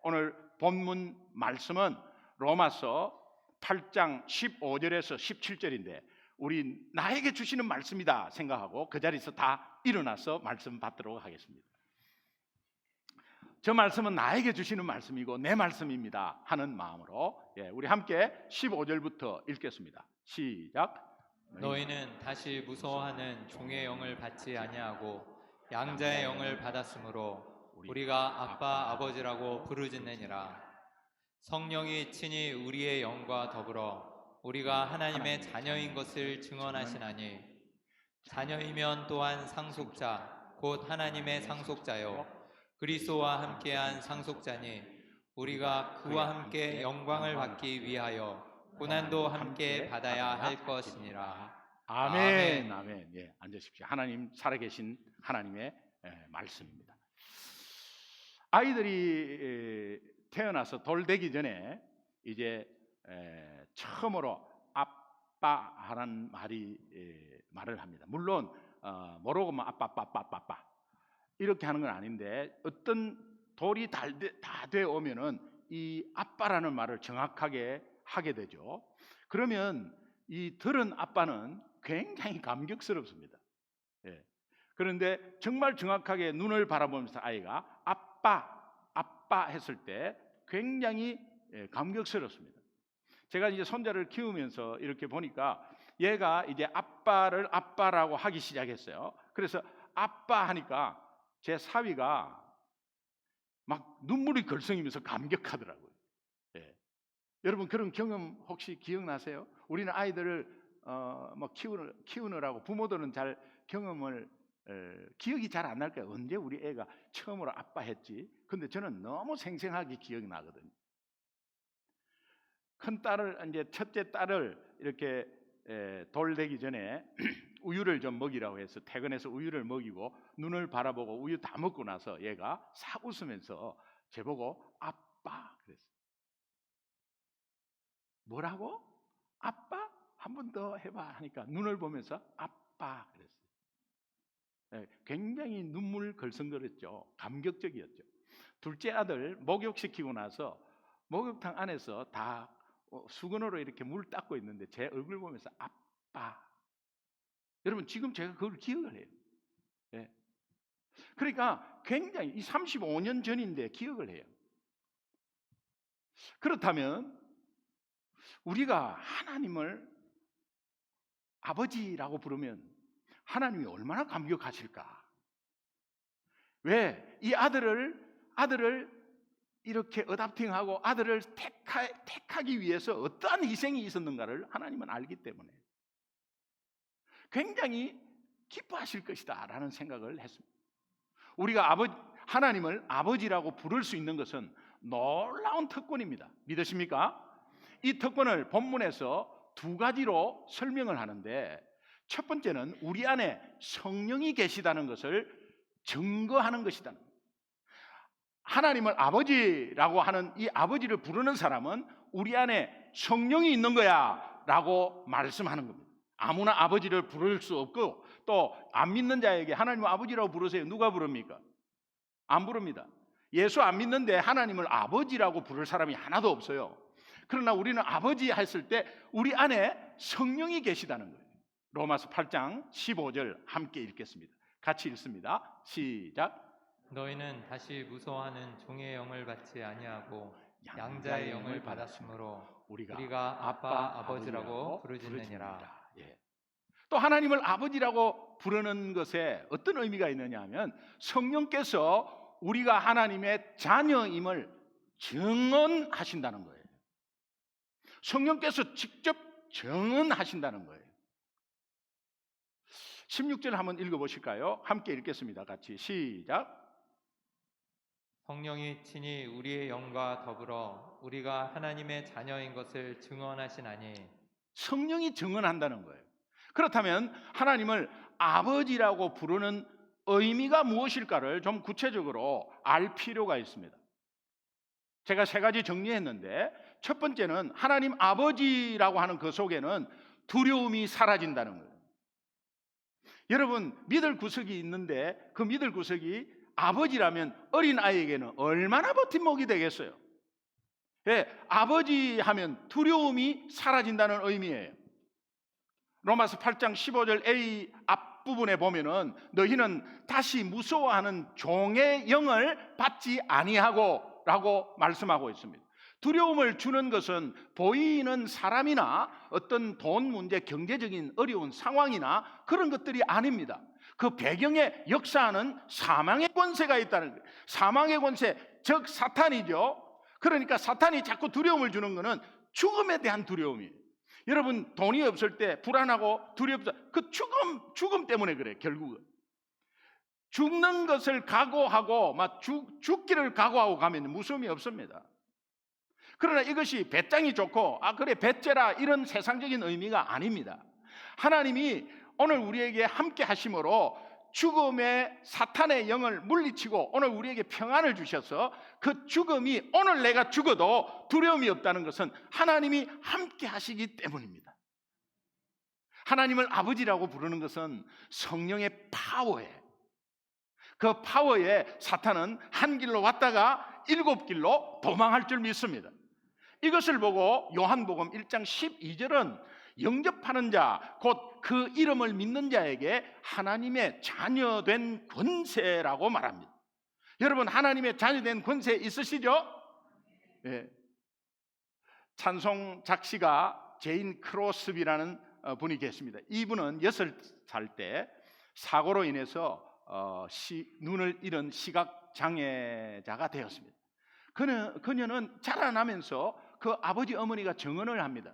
오늘 본문 말씀은 로마서 8장 15절에서 17절인데 우리 나에게 주시는 말씀이다 생각하고 그 자리에서 다 일어나서 말씀 받도록 하겠습니다. 저 말씀은 나에게 주시는 말씀이고 내 말씀입니다 하는 마음으로 우리 함께 15절부터 읽겠습니다. 시작. 너희는 다시 무서워하는 종의 영을 받지 아니하고 양자의 영을 받았으므로 우리가 아빠 아버지라고 부르짖느니라. 성령이 친히 우리의 영과 더불어 우리가 하나님의 자녀인 것을 증언하시나니 자녀이면 또한 상속자 곧 하나님의 상속자요 그리스도와 함께한 상속자니 우리가 그와 함께 영광을 받기 위하여 고난도 함께 받아야 할 것이니라. 아멘. 아멘. 앉으십시오. 하나님 살아계신 하나님의 말씀입니다. 아이들이 태어나서 돌 되기 전에 이제 처음으로 아빠 하는 말을 합니다. 물론 모르고만 아빠 이렇게 하는 건 아닌데 어떤 돌이 다 되어 오면은 이 아빠라는 말을 정확하게 하게 되죠. 그러면 이 들은 아빠는 굉장히 감격스럽습니다. 그런데 정말 정확하게 눈을 바라보면서 아이가 아빠 했을 때 굉장히 감격스럽습니다. 제가 이제 손자를 키우면서 이렇게 보니까 얘가 이제 아빠를 아빠라고 하기 시작했어요. 그래서 아빠 하니까 제 사위가 막 눈물이 걸성이면서 감격하더라고요. 여러분 그런 경험 혹시 기억나세요? 우리는 아이들을 뭐 키우느라고 부모들은 잘 경험을 기억이 잘 안 날 거예요. 언제 우리 애가 처음으로 아빠 했지? 근데 저는 너무 생생하게 기억이 나거든요. 큰 딸을 이제 첫째 딸을 이렇게 돌 되기 전에 우유를 좀 먹이라고 해서 퇴근해서 우유를 먹이고 눈을 바라보고 우유 다 먹고 나서 얘가 싹 웃으면서 저보고 아빠 그랬어요. 뭐라고? 아빠? 한 번 더 해봐 하니까 눈을 보면서 아빠 그랬어요. 굉장히 눈물 걸성거렸죠. 감격적이었죠. 둘째 아들 목욕시키고 나서 목욕탕 안에서 다 수건으로 이렇게 물 닦고 있는데 제 얼굴 보면서 아빠. 여러분 지금 제가 그걸 기억을 해요. 그러니까 굉장히 이 35년 전인데 기억을 해요. 그렇다면 우리가 하나님을 아버지라고 부르면 하나님이 얼마나 감격하실까? 왜 이 아들을 이렇게 어답팅하고 아들을 택하기 위해서 어떠한 희생이 있었는가를 하나님은 알기 때문에 굉장히 기뻐하실 것이다 라는 생각을 했습니다. 우리가 하나님을 아버지라고 부를 수 있는 것은 놀라운 특권입니다. 믿으십니까? 이 특권을 본문에서 두 가지로 설명을 하는데 첫 번째는 우리 안에 성령이 계시다는 것을 증거하는 것이다. 하나님을 아버지라고 하는 이 아버지를 부르는 사람은 우리 안에 성령이 있는 거야 라고 말씀하는 겁니다. 아무나 아버지를 부를 수 없고 또 안 믿는 자에게 하나님을 아버지라고 부르세요. 누가 부릅니까? 안 부릅니다. 예수 안 믿는데 하나님을 아버지라고 부를 사람이 하나도 없어요. 그러나 우리는 아버지 했을 때 우리 안에 성령이 계시다는 거예요. 로마서 8장 15절 함께 읽겠습니다. 같이 읽습니다. 시작. 너희는 다시 무서워하는 종의 영을 받지 아니하고 양자의 영을 받았으므로 우리가 아빠 아버지라고 부르짖느니라. 또 하나님을 아버지라고 부르는 것에 어떤 의미가 있느냐 하면 성령께서 우리가 하나님의 자녀임을 증언하신다는 거예요. 성령께서 직접 증언하신다는 거예요. 16절 한번 읽어보실까요? 함께 읽겠습니다. 같이 시작. 성령이 친히 우리의 영과 더불어 우리가 하나님의 자녀인 것을 증언하시나니 성령이 증언한다는 거예요. 그렇다면 하나님을 아버지라고 부르는 의미가 무엇일까를 좀 구체적으로 알 필요가 있습니다. 제가 세 가지 정리했는데 첫 번째는 하나님 아버지라고 하는 그 속에는 두려움이 사라진다는 거예요. 여러분 믿을 구석이 있는데 그 믿을 구석이 아버지라면 어린아이에게는 얼마나 버팀목이 되겠어요? 예, 아버지 하면 두려움이 사라진다는 의미예요. 로마서 8장 15절 A 앞부분에 보면은 너희는 다시 무서워하는 종의 영을 받지 아니하고 라고 말씀하고 있습니다. 두려움을 주는 것은 보이는 사람이나 어떤 돈 문제, 경제적인 어려운 상황이나 그런 것들이 아닙니다. 그 배경에 역사하는 사망의 권세가 있다는 거예요. 사망의 권세, 즉 사탄이죠. 그러니까 사탄이 자꾸 두려움을 주는 것은 죽음에 대한 두려움이에요. 여러분 돈이 없을 때 불안하고 두렵다. 그 죽음 때문에 그래요. 결국은 죽는 것을 각오하고 막 죽기를 각오하고 가면 무서움이 없습니다. 그러나 이것이 배짱이 좋고 그래 배째라 이런 세상적인 의미가 아닙니다. 하나님이 오늘 우리에게 함께 하심으로 죽음의 사탄의 영을 물리치고 오늘 우리에게 평안을 주셔서 그 죽음이 오늘 내가 죽어도 두려움이 없다는 것은 하나님이 함께 하시기 때문입니다. 하나님을 아버지라고 부르는 것은 성령의 파워예요. 그 파워에 사탄은 한 길로 왔다가 7길로 도망할 줄 믿습니다. 이것을 보고 요한복음 1장 12절은 영접하는 자, 곧 그 이름을 믿는 자에게 하나님의 자녀된 권세라고 말합니다. 여러분 하나님의 자녀된 권세 있으시죠? 예. 찬송 작시가 제인 크로스비라는 분이 계십니다. 이분은 6살 때 사고로 인해서 눈을 잃은 시각장애자가 되었습니다. 그녀는 자라나면서 그 아버지 어머니가 정언을 합니다.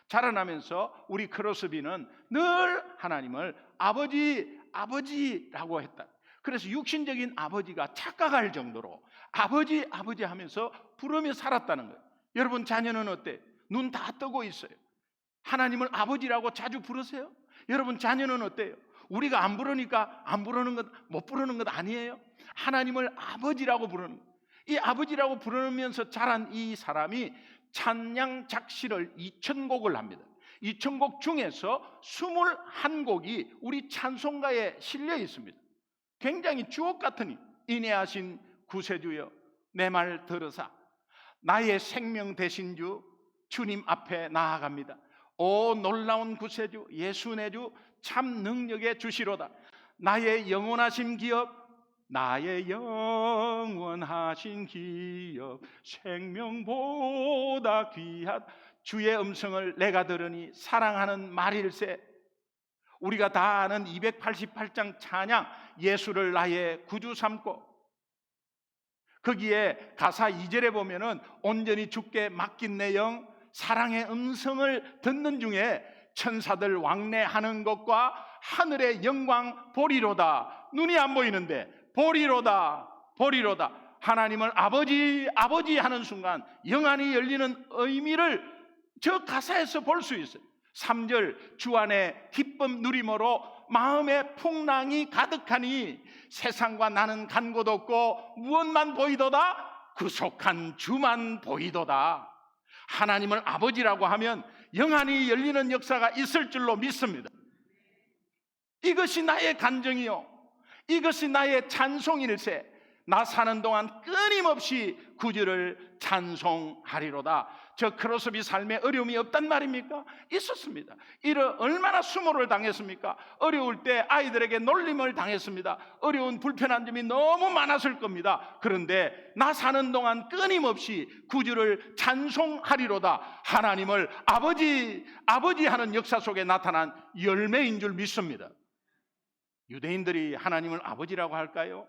자라나면서 우리 크로스비는 늘 하나님을 아버지라고 했다. 그래서 육신적인 아버지가 착각할 정도로 아버지 하면서 부르며 살았다는 거예요. 여러분 자녀는 어때요? 눈 다 뜨고 있어요. 하나님을 아버지라고 자주 부르세요? 여러분 자녀는 어때요? 우리가 안 부르니까 안 부르는 것, 못 부르는 것 아니에요? 하나님을 아버지라고 부르는 것. 이 아버지라고 부르면서 자란 이 사람이 찬양 작시를 2000곡을 합니다. 2000곡 중에서 21곡이 우리 찬송가에 실려 있습니다. 굉장히 주옥 같으니 인내하신 구세주여 내 말 들으사 나의 생명 되신 주 주님 앞에 나아갑니다. 오 놀라운 구세주 예수 내 주 참 능력의 주시로다. 나의 영원하신 기업 나의 영원하신 기업 생명보다 귀한 주의 음성을 내가 들으니 사랑하는 말일세. 우리가 다 아는 288장 찬양 예수를 나의 구주 삼고 거기에 가사 2절에 보면은 온전히 주께 맡긴 내 영 사랑의 음성을 듣는 중에 천사들 왕래하는 것과 하늘의 영광 보리로다. 눈이 안 보이는데 보리로다. 하나님을 아버지 하는 순간 영안이 열리는 의미를 저 가사에서 볼 수 있어요. 3절 주 안에 기쁨 누림으로 마음의 풍랑이 가득하니 세상과 나는 간 곳 없고 무엇만 보이도다 구속한 주만 보이도다. 하나님을 아버지라고 하면 영안이 열리는 역사가 있을 줄로 믿습니다. 이것이 나의 간증이요 이것이 나의 찬송일세. 나 사는 동안 끊임없이 구주를 찬송하리로다. 저 크로스비 삶에 어려움이 없단 말입니까? 있었습니다. 얼마나 수모를 당했습니까? 어려울 때 아이들에게 놀림을 당했습니다. 어려운 불편한 점이 너무 많았을 겁니다. 그런데 나 사는 동안 끊임없이 구주를 찬송하리로다. 하나님을 아버지 하는 역사 속에 나타난 열매인 줄 믿습니다. 유대인들이 하나님을 아버지라고 할까요?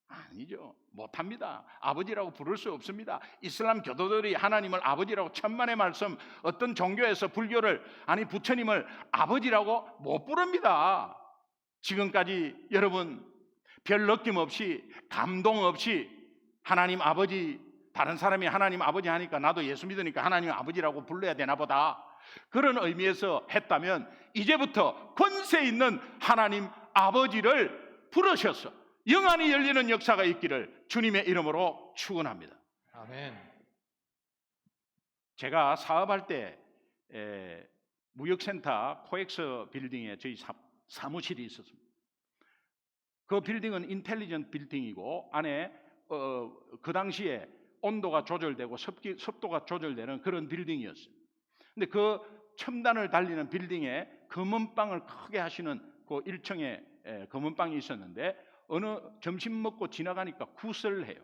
아니죠. 못합니다. 아버지라고 부를 수 없습니다. 이슬람 교도들이 하나님을 아버지라고 천만의 말씀 어떤 종교에서 불교를 부처님을 아버지라고 못 부릅니다. 지금까지 여러분 별 느낌 없이 감동 없이 하나님 아버지 다른 사람이 하나님 아버지 하니까 나도 예수 믿으니까 하나님 아버지라고 불러야 되나 보다 그런 의미에서 했다면 이제부터 권세 있는 하나님 아버지를 부르셔서 영안이 열리는 역사가 있기를 주님의 이름으로 축원합니다. 아멘. 제가 사업할 때 무역센터 코엑스 빌딩에 저희 사무실이 있었습니다. 그 빌딩은 인텔리전트 빌딩이고 안에 그 당시에 온도가 조절되고 습도가 조절되는 그런 빌딩이었어요. 근데 그 첨단을 달리는 빌딩에 검은빵을 크게 하시는 그 1층에 검은빵이 있었는데 어느 점심 먹고 지나가니까 굿을 해요.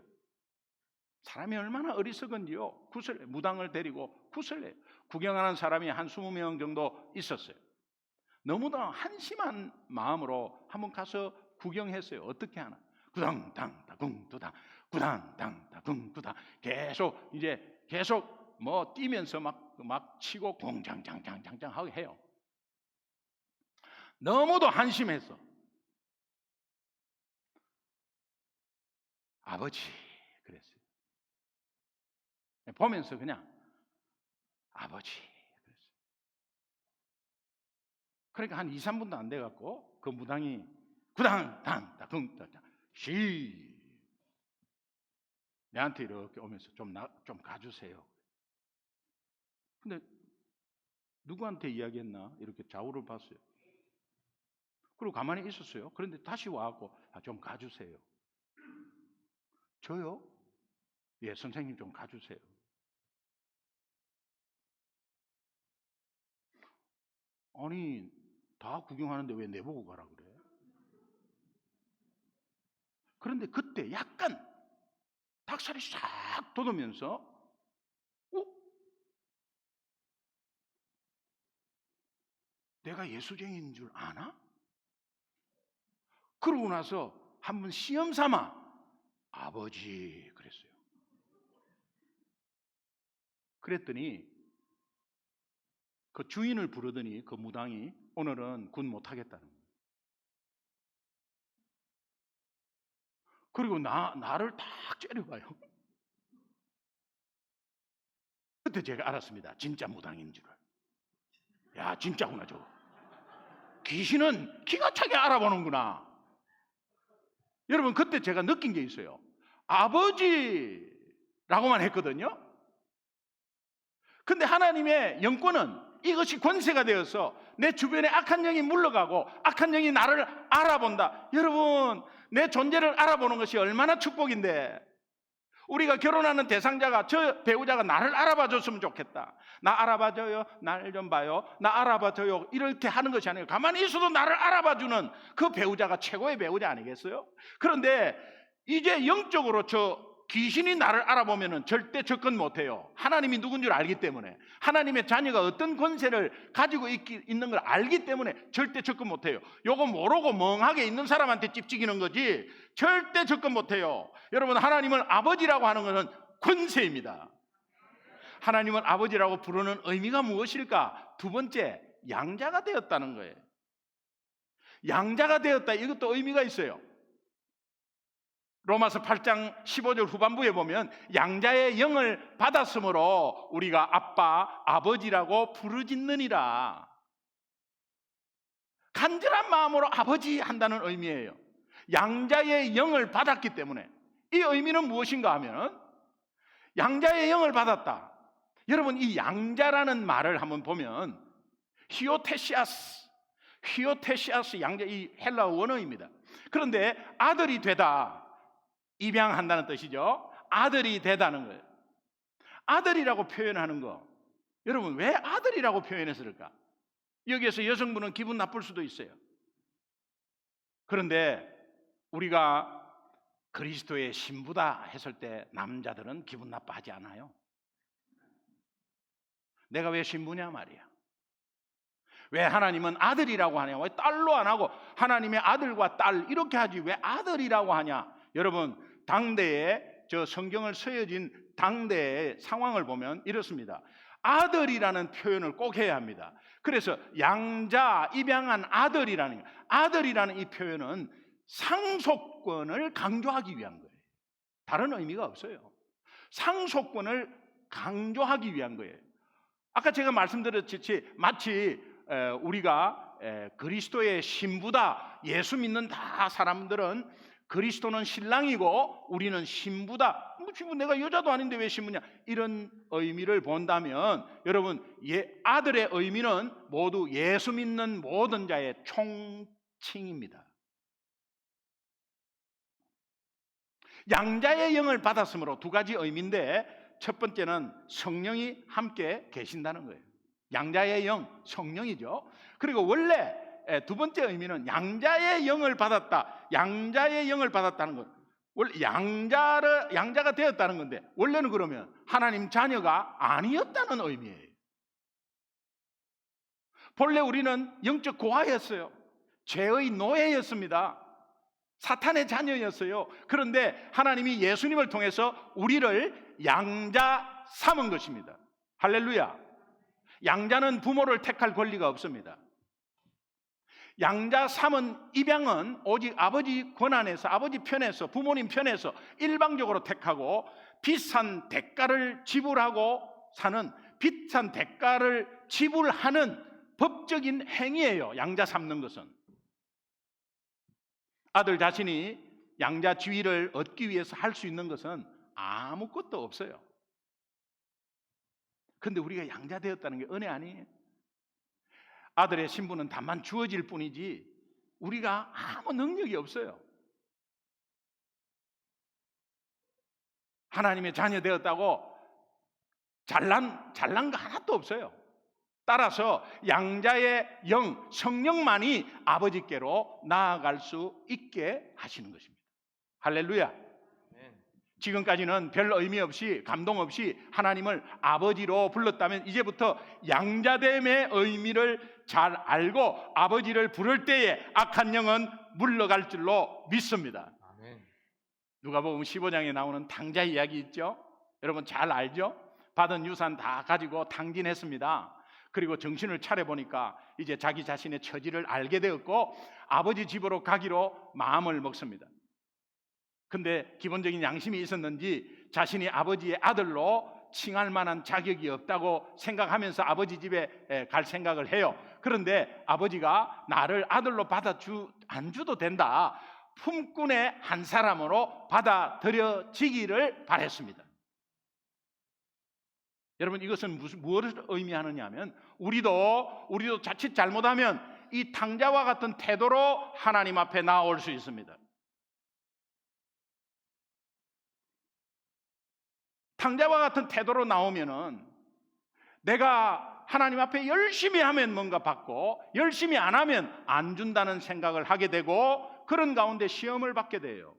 사람이 얼마나 어리석은지요. 무당을 데리고 굿을 해요. 구경하는 사람이 한 20명 정도 있었어요. 너무나 한심한 마음으로 한번 가서 구경했어요. 어떻게 하나? 구당당 다궁두당 구당당 다궁두당 계속 뭐 뛰면서 막 치고 공장장장장장 하고 해요. 너무도 한심해서 아버지 그랬어요. 보면서 그냥 아버지 그랬어요. 그러니까 한 2, 3분도 안 돼갖고 그 무당이 구당당 다궁두당 쉬 내한테 이렇게 오면서 좀 가주세요. 근데 누구한테 이야기했나 이렇게 좌우를 봤어요. 그리고 가만히 있었어요. 그런데 다시 와갖고 좀 가주세요. 저요? 예, 선생님 좀 가주세요. 아니 다 구경하는데 왜 내보고 가라 그래? 그런데 그때 약간 닭살이 싹 돋으면서 내가 예수쟁이인 줄 아나? 그러고 나서 한번 시험 삼아 아버지 그랬어요. 그랬더니 그 주인을 부르더니 그 무당이 오늘은 군 못하겠다는 거예요. 그리고 나를 딱 째려봐요. 그때 제가 알았습니다. 진짜 무당인 줄을. 야 진짜구나 저거. 귀신은 기가 차게 알아보는구나. 여러분 그때 제가 느낀 게 있어요. 아버지라고만 했거든요. 근데 하나님의 영권은 이것이 권세가 되어서 내 주변에 악한 영이 물러가고 악한 영이 나를 알아본다. 여러분 내 존재를 알아보는 것이 얼마나 축복인데 우리가 결혼하는 대상자가 저 배우자가 나를 알아봐 줬으면 좋겠다. 나 알아봐줘요. 날 좀 봐요. 나 알아봐줘요. 이렇게 하는 것이 아니고 가만히 있어도 나를 알아봐주는 그 배우자가 최고의 배우자 아니겠어요? 그런데 이제 영적으로 저 귀신이 나를 알아보면 절대 접근 못해요. 하나님이 누군 줄 알기 때문에 하나님의 자녀가 어떤 권세를 가지고 있는 걸 알기 때문에 절대 접근 못해요. 요거 모르고 멍하게 있는 사람한테 찝찍이는 거지 절대 접근 못해요. 여러분 하나님을 아버지라고 하는 것은 권세입니다. 하나님을 아버지라고 부르는 의미가 무엇일까? 두 번째, 양자가 되었다는 거예요. 양자가 되었다 이것도 의미가 있어요. 로마서 8장 15절 후반부에 보면 양자의 영을 받았으므로 우리가 아빠, 아버지라고 부르짖느니라. 간절한 마음으로 아버지 한다는 의미예요. 양자의 영을 받았기 때문에. 이 의미는 무엇인가 하면 양자의 영을 받았다. 여러분 이 양자라는 말을 한번 보면 히오테시아스 양자 이 헬라어 원어입니다. 그런데 아들이 되다. 입양한다는 뜻이죠. 아들이 되다는 거예요. 아들이라고 표현하는 거. 여러분 왜 아들이라고 표현했을까? 여기에서 여성분은 기분 나쁠 수도 있어요. 그런데 우리가 그리스도의 신부다 했을 때 남자들은 기분 나빠하지 않아요. 내가 왜 신부냐 말이야. 왜 하나님은 아들이라고 하냐? 왜 딸로 안 하고 하나님의 아들과 딸 이렇게 하지 왜 아들이라고 하냐? 여러분 당대에 저 성경을 쓰여진 당대의 상황을 보면 이렇습니다. 아들이라는 표현을 꼭 해야 합니다. 그래서 양자 입양한 아들이라는 이 표현은 상속권을 강조하기 위한 거예요. 다른 의미가 없어요. 상속권을 강조하기 위한 거예요. 아까 제가 말씀드렸듯이 마치 우리가 그리스도의 신부다. 예수 믿는 다 사람들은 그리스도는 신랑이고 우리는 신부다. 신부 내가 여자도 아닌데 왜 신부냐? 이런 의미를 본다면 여러분 아들의 의미는 모두 예수 믿는 모든 자의 총칭입니다. 양자의 영을 받았으므로 두 가지 의미인데, 첫 번째는 성령이 함께 계신다는 거예요. 양자의 영, 성령이죠. 그리고 원래 두 번째 의미는 양자의 영을 받았다. 양자의 영을 받았다는 것. 원래 양자가 되었다는 건데, 원래는 그러면 하나님 자녀가 아니었다는 의미예요. 본래 우리는 영적 고아였어요. 죄의 노예였습니다. 사탄의 자녀였어요. 그런데 하나님이 예수님을 통해서 우리를 양자 삼은 것입니다. 할렐루야. 양자는 부모를 택할 권리가 없습니다. 양자 삼은 입양은 오직 아버지 권한에서, 아버지 편에서, 부모님 편에서 일방적으로 택하고 비싼 대가를 지불하고 사는, 비싼 대가를 지불하는 법적인 행위예요. 양자 삼는 것은. 아들 자신이 양자 지위를 얻기 위해서 할 수 있는 것은 아무것도 없어요. 그런데 우리가 양자 되었다는 게 은혜 아니에요? 아들의 신분은 다만 주어질 뿐이지 우리가 아무 능력이 없어요. 하나님의 자녀 되었다고 잘난 거 하나도 없어요. 따라서 양자의 영, 성령만이 아버지께로 나아갈 수 있게 하시는 것입니다. 할렐루야. 지금까지는 별 의미 없이, 감동 없이 하나님을 아버지로 불렀다면, 이제부터 양자됨의 의미를 잘 알고 아버지를 부를 때에 악한 영은 물러갈 줄로 믿습니다. 누가복음 15장에 나오는 탕자 이야기 있죠? 여러분 잘 알죠? 받은 유산 다 가지고 탕진했습니다. 그리고 정신을 차려보니까 이제 자기 자신의 처지를 알게 되었고 아버지 집으로 가기로 마음을 먹습니다. 근데 기본적인 양심이 있었는지 자신이 아버지의 아들로 칭할 만한 자격이 없다고 생각하면서 아버지 집에 갈 생각을 해요. 그런데 아버지가 나를 아들로 안 줘도 된다, 품꾼의 한 사람으로 받아들여지기를 바랬습니다. 여러분, 이것은 무엇을 의미하느냐 하면 우리도 자칫 잘못하면 이 탕자와 같은 태도로 하나님 앞에 나올 수 있습니다. 탕자와 같은 태도로 나오면은 내가 하나님 앞에 열심히 하면 뭔가 받고 열심히 안 하면 안 준다는 생각을 하게 되고, 그런 가운데 시험을 받게 돼요.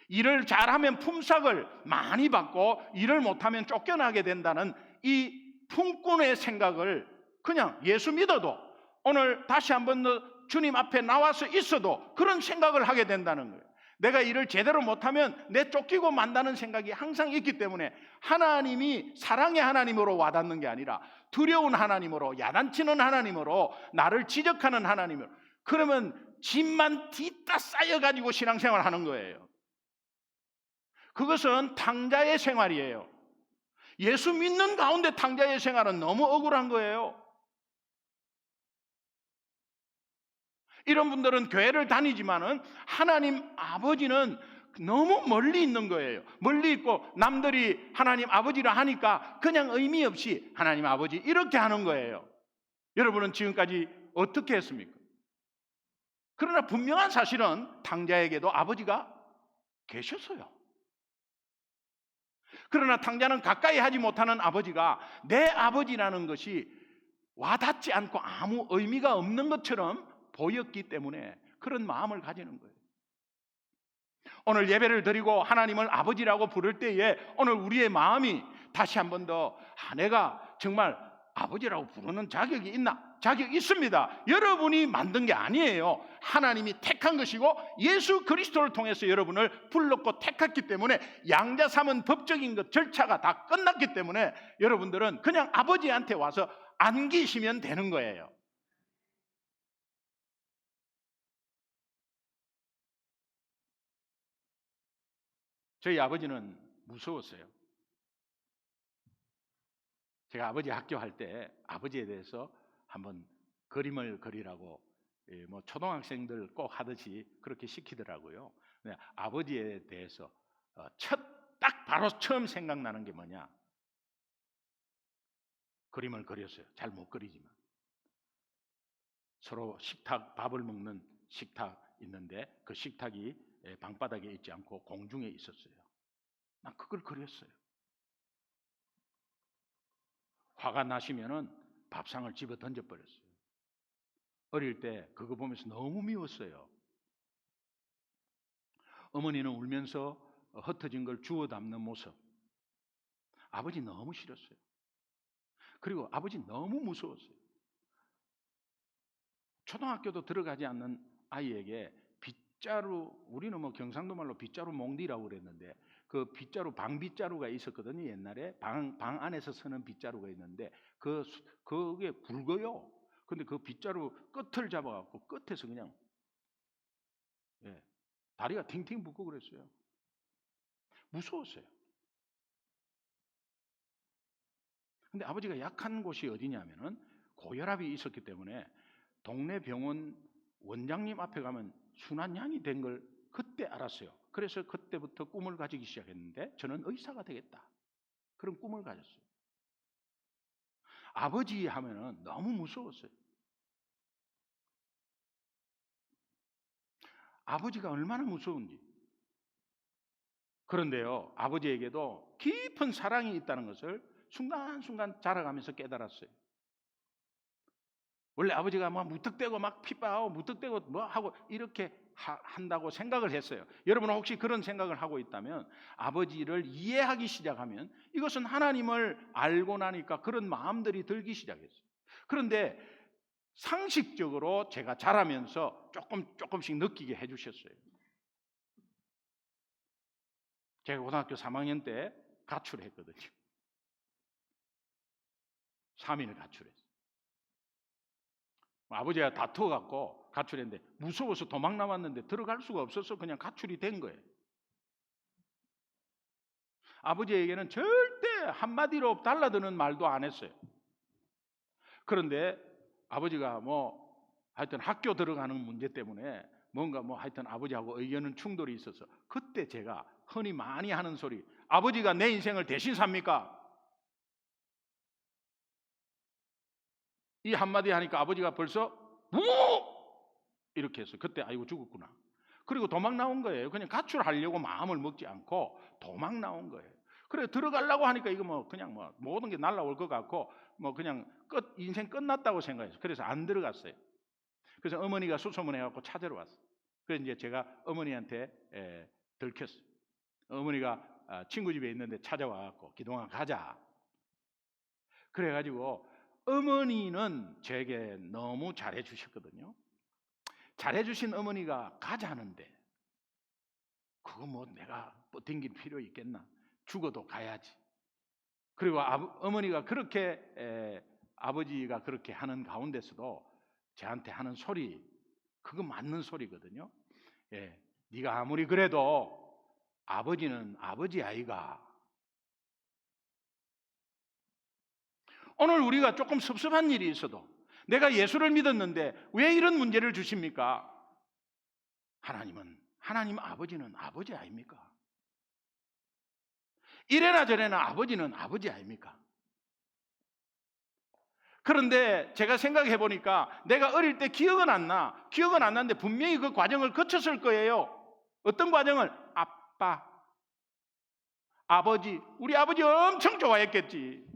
일을 잘하면 품삯을 많이 받고 일을 못하면 쫓겨나게 된다는 이 품꾼의 생각을 그냥 예수 믿어도, 오늘 다시 한번 더 주님 앞에 나와서 있어도 그런 생각을 하게 된다는 거예요. 내가 일을 제대로 못하면 내 쫓기고 만다는 생각이 항상 있기 때문에 하나님이 사랑의 하나님으로 와닿는 게 아니라 두려운 하나님으로, 야단치는 하나님으로, 나를 지적하는 하나님으로, 그러면 짐만 뒤따 쌓여가지고 신앙생활을 하는 거예요. 그것은 탕자의 생활이에요. 예수 믿는 가운데 탕자의 생활은 너무 억울한 거예요. 이런 분들은 교회를 다니지만은 하나님 아버지는 너무 멀리 있는 거예요. 멀리 있고 남들이 하나님 아버지라 하니까 그냥 의미 없이 하나님 아버지 이렇게 하는 거예요. 여러분은 지금까지 어떻게 했습니까? 그러나 분명한 사실은 탕자에게도 아버지가 계셨어요. 그러나 탕자는 가까이 하지 못하는 아버지가 내 아버지라는 것이 와닿지 않고 아무 의미가 없는 것처럼 보였기 때문에 그런 마음을 가지는 거예요. 오늘 예배를 드리고 하나님을 아버지라고 부를 때에 오늘 우리의 마음이 다시 한 번 더 내가 정말 아버지라고 부르는 자격이 있나? 자격이 있습니다. 여러분이 만든 게 아니에요. 하나님이 택한 것이고 예수 그리스도를 통해서 여러분을 불렀고 택했기 때문에 양자 삼은 법적인 것 절차가 다 끝났기 때문에 여러분들은 그냥 아버지한테 와서 안기시면 되는 거예요. 저희 아버지는 무서웠어요. 제가 아버지 학교할 때 아버지에 대해서 한번 그림을 그리라고 뭐 초등학생들 꼭 하듯이 그렇게 시키더라고요. 아버지에 대해서 딱 바로 처음 생각나는 게 뭐냐? 그림을 그렸어요. 잘 못 그리지만. 서로 밥을 먹는 식탁 있는데 그 식탁이 방바닥에 있지 않고 공중에 있었어요. 난 그걸 그렸어요. 화가 나시면은 밥상을 집어 던져버렸어요. 어릴 때 그거 보면서 너무 미웠어요. 어머니는 울면서 흩어진 걸 주워 담는 모습. 아버지 너무 싫었어요. 그리고 아버지 너무 무서웠어요. 초등학교도 들어가지 않는 아이에게 빗자루, 우리는 뭐 경상도 말로 빗자루 몽디라고 그랬는데 그 빗자루 방빗자루가 있었거든요. 옛날에 방 안에서 쓰는 빗자루가 있는데 그게 굵어요. 근데 그 빗자루 끝을 잡아갖고 끝에서 그냥 다리가 팅팅 붓고 그랬어요. 무서웠어요. 근데 아버지가 약한 곳이 어디냐면은 고혈압이 있었기 때문에 동네 병원 원장님 앞에 가면 순환양이 된 걸 그때 알았어요. 그래서 그때부터 꿈을 가지기 시작했는데 저는 의사가 되겠다. 그런 꿈을 가졌어요. 아버지 하면은 너무 무서웠어요. 아버지가 얼마나 무서운지. 그런데요, 아버지에게도 깊은 사랑이 있다는 것을 순간순간 자라가면서 깨달았어요. 원래 아버지가 막 무턱대고 막 피파하고 무턱대고 뭐 하고 이렇게 한다고 생각을 했어요. 여러분은 혹시 그런 생각을 하고 있다면 아버지를 이해하기 시작하면 이것은 하나님을 알고 나니까 그런 마음들이 들기 시작했어요. 그런데 상식적으로 제가 자라면서 조금씩 느끼게 해주셨어요. 제가 고등학교 3학년 때 가출했거든요. 3일을 가출했어요. 아버지가 다투어갖고 가출했는데 무서워서 도망 나왔는데 들어갈 수가 없어서 그냥 가출이 된 거예요. 아버지에게는 절대 한마디로 달라드는 말도 안 했어요. 그런데 아버지가 뭐 하여튼 학교 들어가는 문제 때문에 뭔가 뭐 하여튼 아버지하고 의견은 충돌이 있어서 그때 제가 흔히 많이 하는 소리, 아버지가 내 인생을 대신 삽니까? 이 한마디 하니까 아버지가 벌써 이렇게 했어요. 그때 아이고 죽었구나. 그리고 도망 나온 거예요. 그냥 가출하려고 마음을 먹지 않고 도망 나온 거예요. 그래 들어가려고 하니까 이거 뭐 그냥 뭐 모든 게 날아올 것 같고 뭐 그냥 인생 끝났다고 생각했어요. 그래서 안 들어갔어요. 그래서 어머니가 수소문해 갖고 찾으러 왔어요. 그래서 이제 제가 어머니한테 들켰어요. 어머니가 친구 집에 있는데 찾아와 갖고 기동아 가자. 그래가지고 어머니는 제게 너무 잘해 주셨거든요. 잘해 주신 어머니가 가자는데 그거 뭐 내가 버팅길 필요 있겠나? 죽어도 가야지. 그리고 어머니가 그렇게 아버지가 그렇게 하는 가운데서도 저한테 하는 소리, 그거 맞는 소리거든요. 네가 아무리 그래도 아버지는 아버지 아이가. 오늘 우리가 조금 섭섭한 일이 있어도 내가 예수를 믿었는데 왜 이런 문제를 주십니까? 하나님 아버지는 아버지 아닙니까? 이래나 저래나 아버지는 아버지 아닙니까? 그런데 제가 생각해 보니까 내가 어릴 때 기억은 안 나는데 분명히 그 과정을 거쳤을 거예요. 어떤 과정을? 아빠, 아버지, 우리 아버지 엄청 좋아했겠지.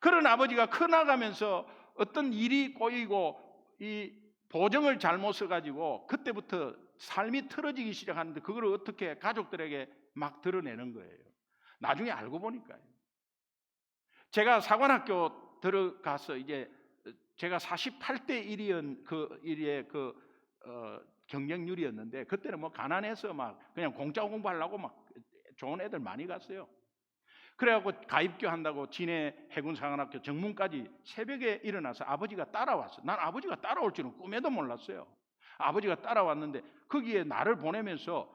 그런 아버지가 커나가면서 어떤 일이 꼬이고 이 보정을 잘못 써가지고 그때부터 삶이 틀어지기 시작하는데 그걸 어떻게 가족들에게 막 드러내는 거예요. 나중에 알고 보니까요. 제가 사관학교 들어가서 이제 제가 48대 1이었 그 일의 경쟁률이었는데 그때는 뭐 가난해서 막 그냥 공짜 공부하려고 막 좋은 애들 많이 갔어요. 그래갖고 가입교 한다고 진해 해군사관학교 정문까지 새벽에 일어나서 아버지가 따라왔어. 난 아버지가 따라올 줄은 꿈에도 몰랐어요. 아버지가 따라왔는데 거기에 나를 보내면서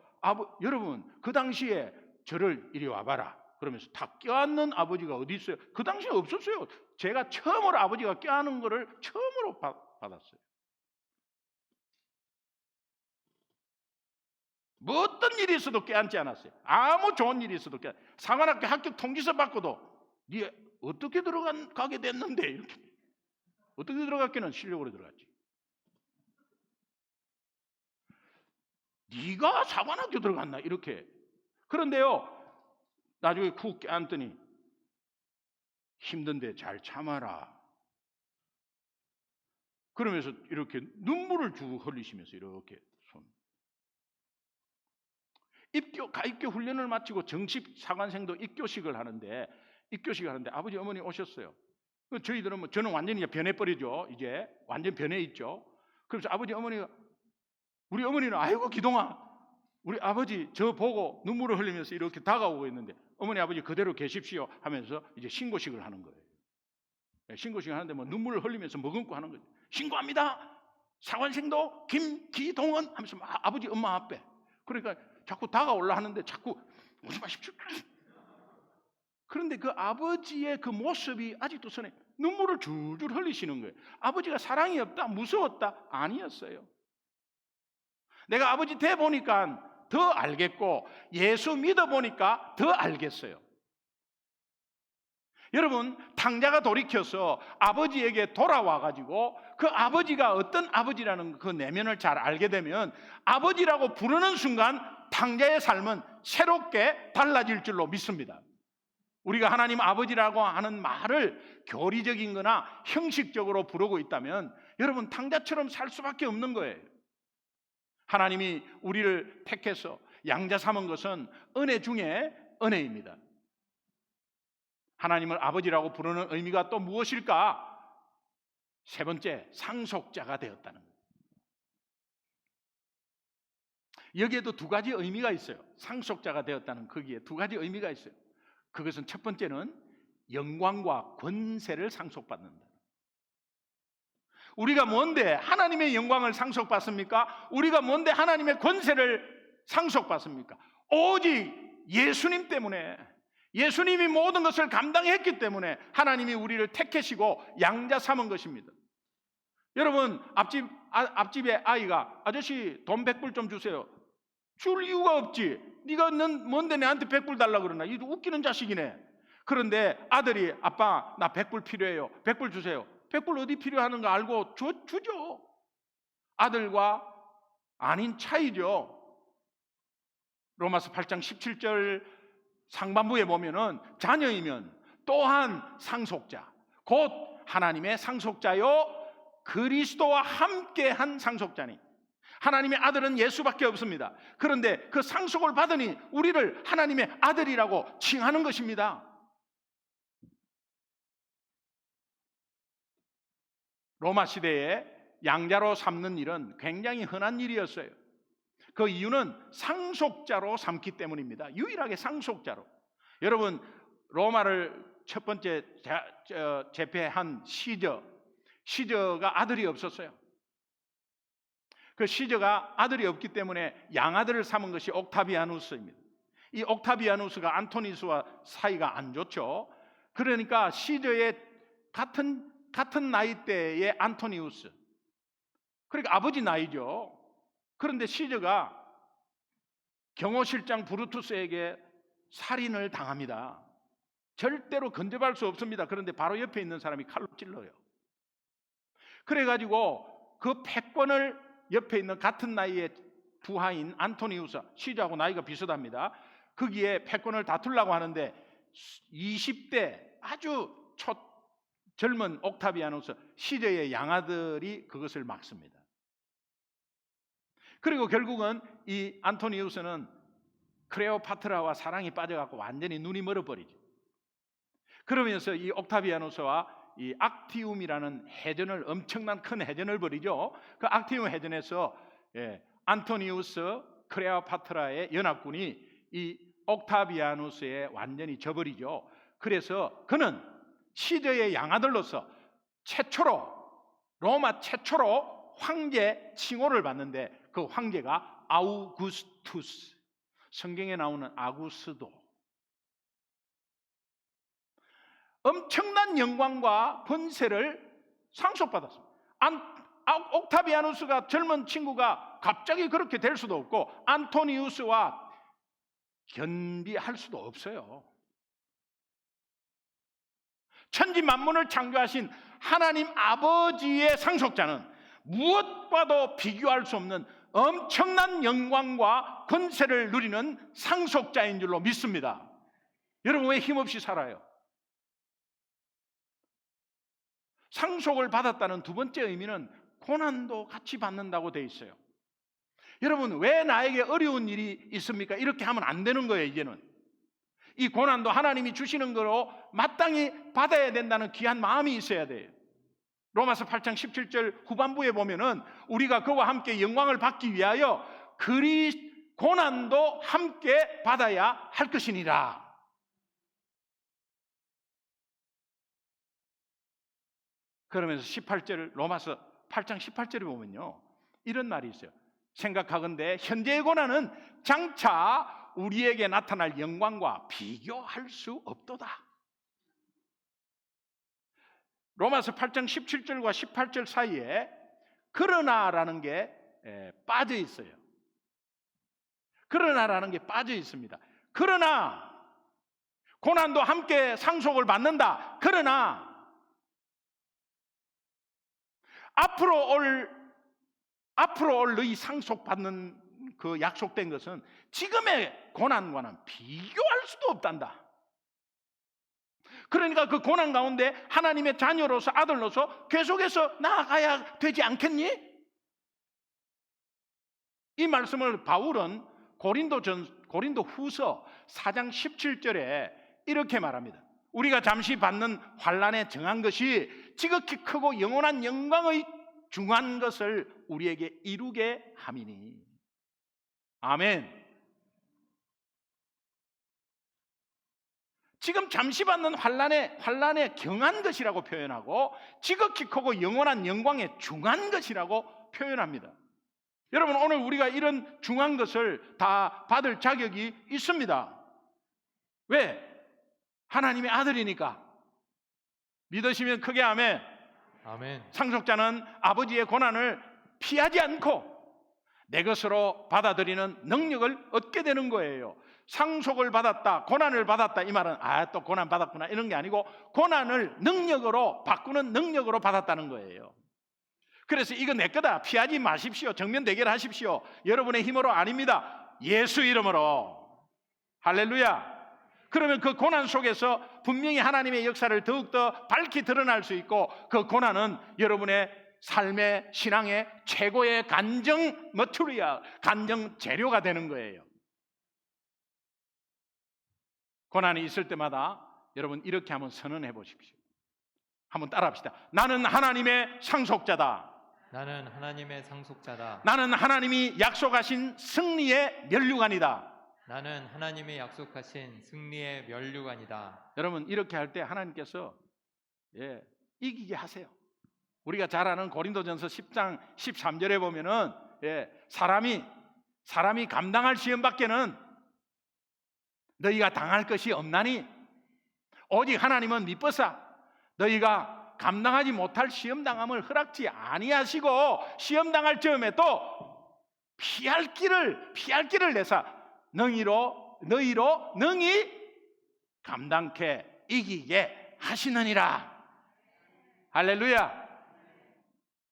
여러분 그 당시에 저를 이리 와봐라 그러면서 다 껴안는 아버지가 어디 있어요? 그 당시에 없었어요. 제가 처음으로 아버지가 껴안는 거를 처음으로 받았어요. 뭐 어떤 일이 있어도 껴안지 않았어요. 아무 좋은 일이 있어도 사관학교 합격 통지서 받고도 네 어떻게 가게 됐는데 이렇게 어떻게 들어갔기는 실력으로 들어갔지. 네가 사관학교 들어갔나 이렇게. 그런데요 나중에 쿡 껴안더니 힘든데 잘 참아라 그러면서 이렇게 눈물을 쭉 흘리시면서 이렇게 손. 가입교 훈련을 마치고 정식 사관생도 입교식을 하는데 아버지 어머니 오셨어요. 저희들은 저는 완전히 변해버리죠. 이제 완전 변해 있죠. 그래서 아버지 어머니가 우리 어머니는 아이고 기동아 우리 아버지 저 보고 눈물을 흘리면서 이렇게 다가오고 있는데 어머니 아버지 그대로 계십시오 하면서 이제 신고식을 하는 거예요. 신고식을 하는데 눈물을 흘리면서 머금고 하는 거죠. 신고합니다. 사관생도 김기동은 하면서 아버지 엄마 앞에. 그러니까 자꾸 다가올라 하는데 자꾸 오지 마십시오. 그런데 그 아버지의 그 모습이 아직도 손에 눈물을 줄줄 흘리시는 거예요. 아버지가 사랑이 없다, 무서웠다? 아니었어요. 내가 아버지 돼 보니까 더 알겠고 예수 믿어 보니까 더 알겠어요. 여러분 탕자가 돌이켜서 아버지에게 돌아와 가지고 그 아버지가 어떤 아버지라는 그 내면을 잘 알게 되면 아버지라고 부르는 순간 탕자의 삶은 새롭게 달라질 줄로 믿습니다. 우리가 하나님 아버지라고 하는 말을 교리적인 거나 형식적으로 부르고 있다면 여러분 탕자처럼 살 수밖에 없는 거예요. 하나님이 우리를 택해서 양자 삼은 것은 은혜 중에 은혜입니다. 하나님을 아버지라고 부르는 의미가 또 무엇일까? 세 번째, 상속자가 되었다는 거예요. 여기에도 두 가지 의미가 있어요. 상속자가 되었다는 거기에 두 가지 의미가 있어요. 그것은 첫 번째는 영광과 권세를 상속받는다. 우리가 뭔데 하나님의 영광을 상속받습니까? 우리가 뭔데 하나님의 권세를 상속받습니까? 오직 예수님 때문에, 예수님이 모든 것을 감당했기 때문에 하나님이 우리를 택하시고 양자 삼은 것입니다. 여러분 앞집에 아이가 아저씨 돈 100불 좀 주세요. 줄 이유가 없지. 네가 뭔데 내한테 100불 달라 그러나. 이 웃기는 자식이네. 그런데 아들이 아빠 나 100불 필요해요. 100불 주세요. 100불 어디 필요하는가 알고 주죠. 아들과 아닌 차이죠. 로마서 8장 17절 상반부에 보면은 자녀이면 또한 상속자, 곧 하나님의 상속자요 그리스도와 함께한 상속자니. 하나님의 아들은 예수밖에 없습니다. 그런데 그 상속을 받으니 우리를 하나님의 아들이라고 칭하는 것입니다. 로마 시대에 양자로 삼는 일은 굉장히 흔한 일이었어요. 그 이유는 상속자로 삼기 때문입니다. 유일하게 상속자로. 여러분 로마를 첫 번째 제패한 시저가 아들이 없었어요. 그 시저가 아들이 없기 때문에 양아들을 삼은 것이 옥타비아누스입니다. 이 옥타비아누스가 안토니우스와 사이가 안 좋죠. 그러니까 시저의 같은 나이대의 안토니우스, 그러니까 아버지 나이죠. 그런데 시저가 경호실장 브루투스에게 살인을 당합니다. 절대로 건져갈 수 없습니다. 그런데 바로 옆에 있는 사람이 칼로 찔러요. 그래가지고 그 패권을 옆에 있는 같은 나이의 부하인 안토니우스, 시저하고 나이가 비슷합니다. 거기에 패권을 다투려고 하는데 20대 아주 젊은 옥타비아누스 시저의 양아들이 그것을 막습니다. 그리고 결국은 이 안토니우스는 클레오파트라와 사랑이 빠져갖고 완전히 눈이 멀어버리죠. 그러면서 이 옥타비아누스와 이 악티움이라는 해전을, 엄청난 큰 해전을 벌이죠. 그 악티움 해전에서 안토니우스 클레오파트라의 연합군이 이 옥타비아누스에 완전히 져버리죠. 그래서 그는 시저의 양아들로서 로마 최초로 황제 칭호를 받는데 그 황제가 아우구스투스, 성경에 나오는 아구스도. 엄청난 영광과 권세를 상속받았습니다. 옥타비아누스가 젊은 친구가 갑자기 그렇게 될 수도 없고 안토니우스와 견비할 수도 없어요. 천지 만물을 창조하신 하나님 아버지의 상속자는 무엇과도 비교할 수 없는 엄청난 영광과 권세를 누리는 상속자인 줄로 믿습니다. 여러분 왜 힘없이 살아요? 상속을 받았다는 두 번째 의미는 고난도 같이 받는다고 되어 있어요. 여러분 왜 나에게 어려운 일이 있습니까? 이렇게 하면 안 되는 거예요. 이제는 이 고난도 하나님이 주시는 거로 마땅히 받아야 된다는 귀한 마음이 있어야 돼요. 로마서 8장 17절 후반부에 보면은 우리가 그와 함께 영광을 받기 위하여 고난도 함께 받아야 할 것이니라. 그러면서 18절 로마서 8장 18절에 보면요 이런 말이 있어요. 생각하건대 현재의 고난은 장차 우리에게 나타날 영광과 비교할 수 없도다. 로마서 8장 17절과 18절 사이에 그러나라는 게 빠져 있어요. 그러나라는 게 빠져 있습니다. 그러나 고난도 함께 상속을 받는다. 그러나 앞으로 올 너희 상속받는 그 약속된 것은 지금의 고난과는 비교할 수도 없단다. 그러니까 그 고난 가운데 하나님의 자녀로서 아들로서 계속해서 나아가야 되지 않겠니? 이 말씀을 바울은 고린도 후서 4장 17절에 이렇게 말합니다. 우리가 잠시 받는 환난에 정한 것이 지극히 크고 영원한 영광의 중한 것을 우리에게 이루게 함이니. 아멘. 지금 잠시 받는 환난에 경한 것이라고 표현하고 지극히 크고 영원한 영광에 중한 것이라고 표현합니다. 여러분 오늘 우리가 이런 중한 것을 다 받을 자격이 있습니다. 왜? 하나님의 아들이니까. 믿으시면 크게 아멘. 아멘. 상속자는 아버지의 고난을 피하지 않고 내 것으로 받아들이는 능력을 얻게 되는 거예요. 상속을 받았다, 고난을 받았다 이 말은 또 고난 받았구나 이런 게 아니고 고난을 능력으로 바꾸는 능력으로 받았다는 거예요. 그래서 이거 내 거다 피하지 마십시오. 정면 대결하십시오. 여러분의 힘으로 아닙니다. 예수 이름으로. 할렐루야. 그러면 그 고난 속에서 분명히 하나님의 역사를 더욱더 밝히 드러날 수 있고 그 고난은 여러분의 삶의 신앙의 최고의 간정 머투리얼, 간정 재료가 되는 거예요. 고난이 있을 때마다 여러분 이렇게 한번 선언해 보십시오. 한번 따라합시다. 나는 하나님의 상속자다. 나는 하나님의 상속자다. 나는 하나님이 약속하신 승리의 면류관이다. 나는 하나님이 약속하신 승리의 면류관이다. 여러분 이렇게 할 때 하나님께서 이기게 하세요. 우리가 잘 아는 고린도전서 10장 13절에 보면은 사람이 감당할 시험밖에는 너희가 당할 것이 없나니 오직 하나님은 미쁘사 너희가 감당하지 못할 시험당함을 허락지 아니하시고 시험당할 즈음에 또 피할 길을 내사 너희로 능히 감당케 이기게 하시느니라. 할렐루야.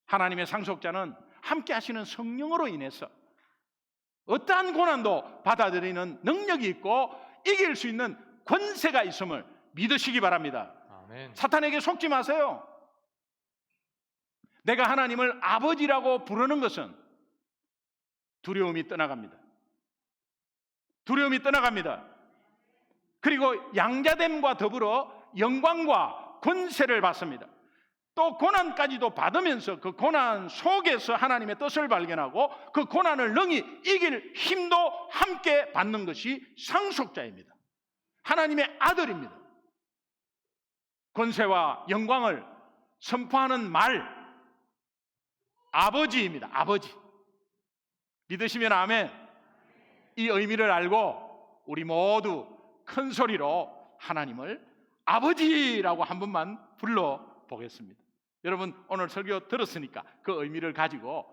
하나님의 상속자는 함께 하시는 성령으로 인해서 어떠한 고난도 받아들이는 능력이 있고 이길 수 있는 권세가 있음을 믿으시기 바랍니다. 아멘. 사탄에게 속지 마세요. 내가 하나님을 아버지라고 부르는 것은 두려움이 떠나갑니다. 두려움이 떠나갑니다. 그리고 양자됨과 더불어 영광과 권세를 받습니다. 또 고난까지도 받으면서 그 고난 속에서 하나님의 뜻을 발견하고 그 고난을 능히 이길 힘도 함께 받는 것이 상속자입니다. 하나님의 아들입니다. 권세와 영광을 선포하는 말 아버지입니다. 아버지. 믿으시면 아멘. 이 의미를 알고 우리 모두 큰 소리로 하나님을 아버지라고 한 번만 불러보겠습니다. 여러분 오늘 설교 들었으니까 그 의미를 가지고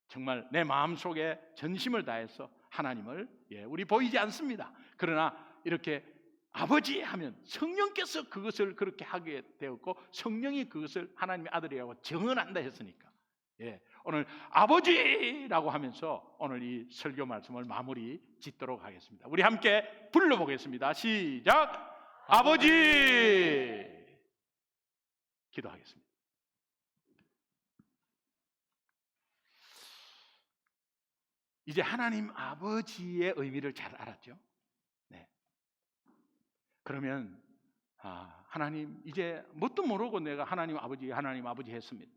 정말 내 마음속에 전심을 다해서 하나님을 우리 보이지 않습니다. 그러나 이렇게 아버지 하면 성령께서 그것을 그렇게 하게 되었고 성령이 그것을 하나님의 아들이라고 증언한다 했으니까 오늘 아버지라고 하면서 오늘 이 설교 말씀을 마무리 짓도록 하겠습니다. 우리 함께 불러보겠습니다. 시작. 아버지. 기도하겠습니다. 이제 하나님 아버지의 의미를 잘 알았죠? 네. 그러면 하나님, 이제 뭣도 모르고 내가 하나님 아버지 했습니다.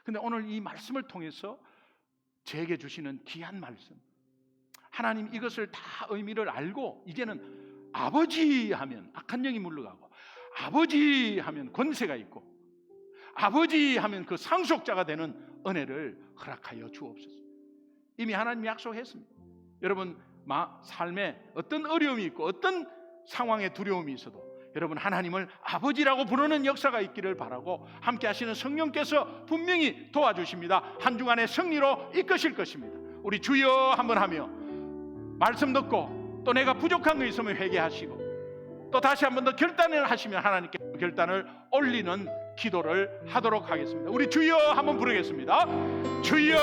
근데 오늘 이 말씀을 통해서 제게 주시는 귀한 말씀, 하나님 이것을 다 의미를 알고 이제는 아버지 하면 악한 영이 물러가고, 아버지 하면 권세가 있고, 아버지 하면 그 상속자가 되는 은혜를 허락하여 주옵소서. 이미 하나님이 약속했습니다. 여러분 삶에 어떤 어려움이 있고 어떤 상황에 두려움이 있어도 여러분 하나님을 아버지라고 부르는 역사가 있기를 바라고, 함께 하시는 성령께서 분명히 도와주십니다. 한 주간의 승리로 이끄실 것입니다. 우리 주여 한번 하며 말씀 듣고, 또 내가 부족한 거 있으면 회개하시고, 또 다시 한번 더 결단을 하시면 하나님께 결단을 올리는 기도를 하도록 하겠습니다. 우리 주여 한번 부르겠습니다. 주여.